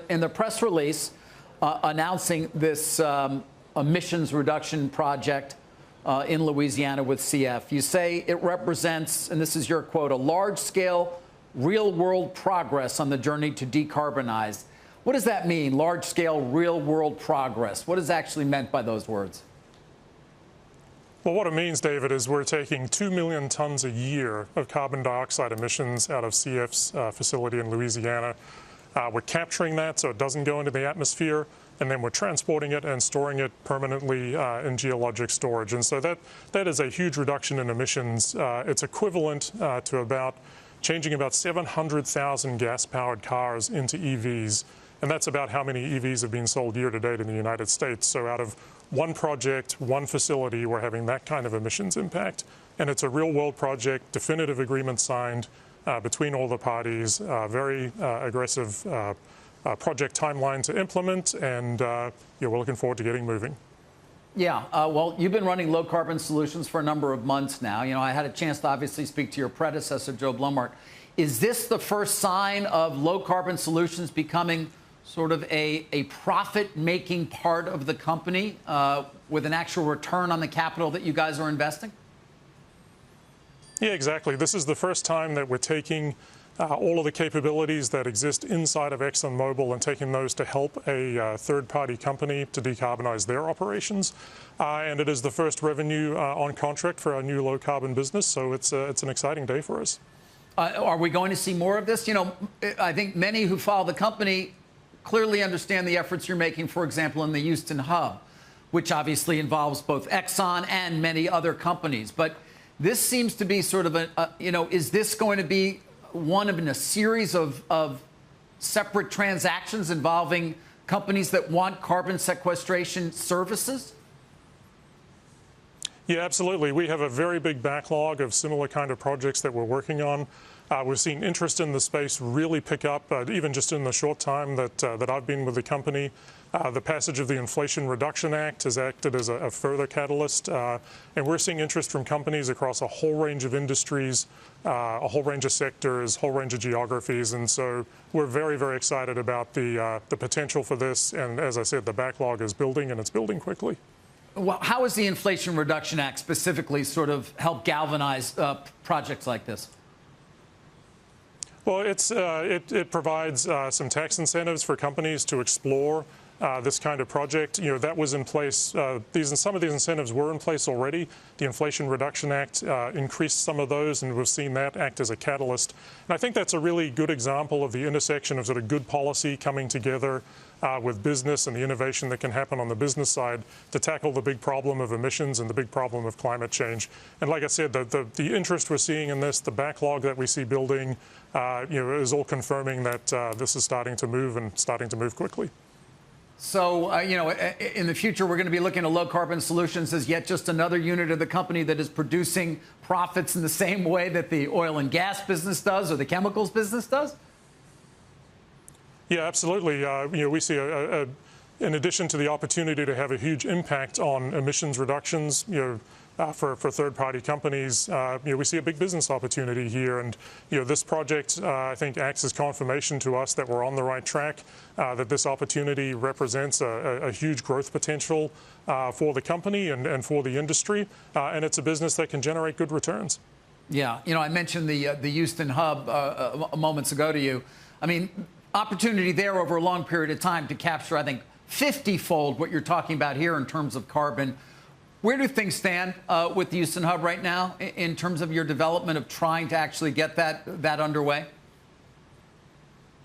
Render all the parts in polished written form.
In the press release announcing this emissions reduction project in Louisiana with CF, you say it represents, and this is your quote, a large-scale, real-world progress on the journey to decarbonize. What does that mean, large-scale, real-world progress? What is actually meant by those words? Well, what it means, David, is we're taking 2 million tons a year of carbon dioxide emissions out of CF's facility in Louisiana. We're capturing that so it doesn't go into the atmosphere, and then we're transporting it and storing it permanently in geologic storage. And so that is a huge reduction in emissions. It's equivalent to changing about 700,000 gas-powered cars into EVs. And that's about how many EVs have been sold year to date in the United States. So out of one project, one facility, we're having that kind of emissions impact. And it's a real-world project, definitive agreement signed between all the parties, very aggressive project timeline to implement, and we're looking forward to getting moving. Yeah, well, you've been running Low Carbon Solutions for a number of months now. You know, I had a chance to obviously speak to your predecessor, Joe Blomart. Is this the first sign of Low Carbon Solutions becoming sort of a profit-making part of the company with an actual return on the capital that you guys are investing? Yeah, exactly. This is the first time that we're taking all of the capabilities that exist inside of Exxon Mobil and taking those to help a third-party company to decarbonize their operations. And it is the first revenue on contract for our new low-carbon business, so it's an exciting day for us. Are we going to see more of this? You know, I think many who follow the company clearly understand the efforts you're making, for example, in the Houston hub, which obviously involves both Exxon and many other companies. But this seems to be sort of is this going to be one of a series of separate transactions involving companies that want carbon sequestration services? Yeah, absolutely. We have a very big backlog of similar kind of projects that we're working on. We've seen interest in the space really pick up, even just in the short time that I've been with the company. The passage of the Inflation Reduction Act has acted as a further catalyst, and we're seeing interest from companies across a whole range of industries, a whole range of sectors, a whole range of geographies, and so we're very, very excited about the potential for this. And as I said, the backlog is building, and it's building quickly. Well, how has the Inflation Reduction Act specifically sort of helped galvanize projects like this? Well, it provides some tax incentives for companies to explore this kind of project. You know, that was in place. Some of these incentives were in place already. The Inflation Reduction Act increased some of those, and we've seen that act as a catalyst. And I think that's a really good example of the intersection of sort of good policy coming together with business and the innovation that can happen on the business side to tackle the big problem of emissions and the big problem of climate change. And like I said, the interest we're seeing in this, the backlog that we see building, is all confirming that this is starting to move and starting to move quickly. So, in the future, we're going to be looking at Low Carbon Solutions as yet just another unit of the company that is producing profits in the same way that the oil and gas business does or the chemicals business does? Yeah, absolutely. We see, in addition to the opportunity to have a huge impact on emissions reductions, for third-party companies, we see a big business opportunity here. And, this project, I think, acts as confirmation to us that we're on the right track, that this opportunity represents a huge growth potential for the company and for the industry. And it's a business that can generate good returns. Yeah. I mentioned the Houston hub moments ago to you. I mean, opportunity there over a long period of time to capture, I think, 50-fold what you're talking about here in terms of carbon. Where do things stand with the Houston hub right now in terms of your development of trying to actually get that underway?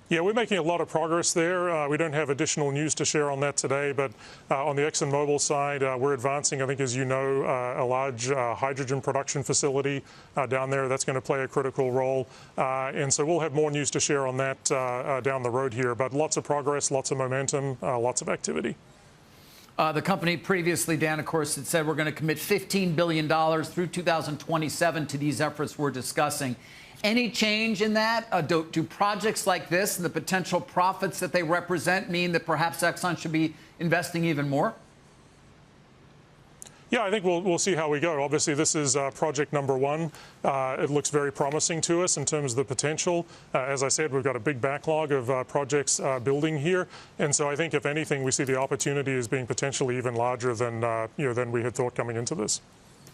Yeah, we're making a lot of progress there. We don't have additional news to share on that today, but on the Exxon Mobil side, we're advancing, I think, as you know, a large hydrogen production facility down there that's going to play a critical role. And so we'll have more news to share on that down the road here. But lots of progress, lots of momentum, lots of activity. The company previously, Dan, of course, had said we're going to commit $15 billion through 2027 to these efforts we're discussing. Any change in that? Do projects like this and the potential profits that they represent mean that perhaps Exxon should be investing even more? Yeah, I think we'll see how we go. Obviously, this is project number one. It looks very promising to us in terms of the potential. As I said, we've got a big backlog of projects building here, and so I think, if anything, we see the opportunity as being potentially even larger than than we had thought coming into this.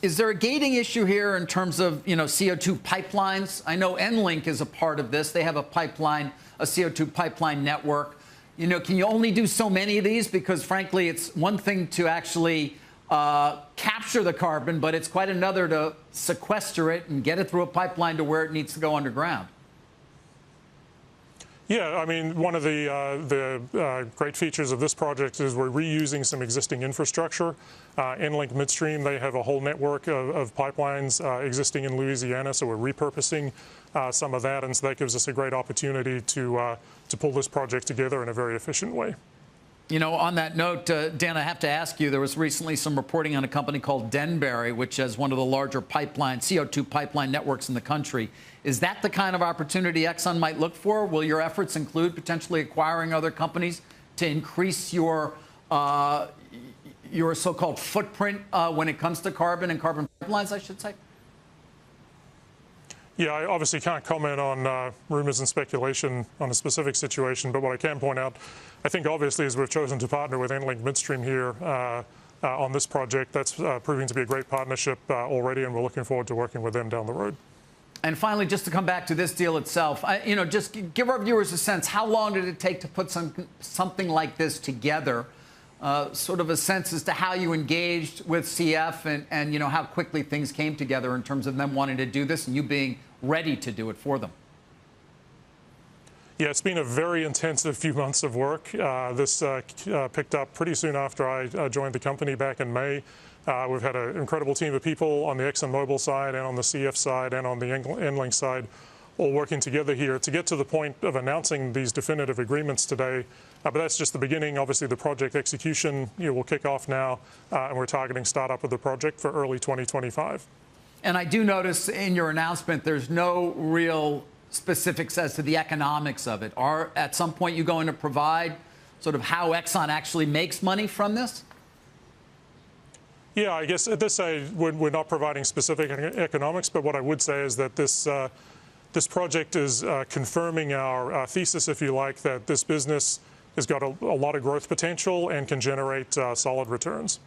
Is there a gating issue here in terms of CO2 pipelines? I know EnLink is a part of this. They have a pipeline, a CO2 pipeline network. Can you only do so many of these? Because frankly, it's one thing to actually capture the carbon, but it's quite another to sequester it and get it through a pipeline to where it needs to go underground. Yeah, I mean, one of the great features of this project is we're reusing some existing infrastructure. EnLink Midstream, they have a whole network of pipelines existing in Louisiana, so we're repurposing some of that, and so that gives us a great opportunity to pull this project together in a very efficient way. On that note, Dan, I have to ask you, there was recently some reporting on a company called Denbury, which has one of the larger CO2 pipeline networks in the country. Is that the kind of opportunity Exxon might look for? Will your efforts include potentially acquiring other companies to increase your so-called footprint when it comes to carbon and carbon pipelines, I should say? Yeah, I obviously can't comment on rumors and speculation on a specific situation, but what I can point out, I think obviously, as we've chosen to partner with EnLink Midstream here on this project, that's proving to be a great partnership already, and we're looking forward to working with them down the road. And finally, just to come back to this deal itself, just give our viewers a sense, how long did it take to put something like this together? Sort of a sense as to how you engaged with CF and how quickly things came together in terms of them wanting to do this and you being ready to do it for them. Yeah, it's been a very intensive few months of work. This picked up pretty soon after I joined the company back in May. We've had an incredible team of people on the Exxon Mobil side and on the CF side and on the EnLink side, all working together here to get to the point of announcing these definitive agreements today. But that's just the beginning. Obviously, the project execution will kick off now, and we're targeting startup of the project for early 2025. And I do notice in your announcement, there's no real specifics as to the economics of it. Are at some point you going to provide sort of how Exxon actually makes money from this? Yeah, I guess at this stage we're not providing specific economics, but what I would say is that this project is confirming our thesis, if you like, that this business has got a lot of growth potential and can generate solid returns.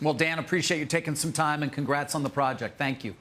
Well, Dan, appreciate you taking some time, and congrats on the project. Thank you.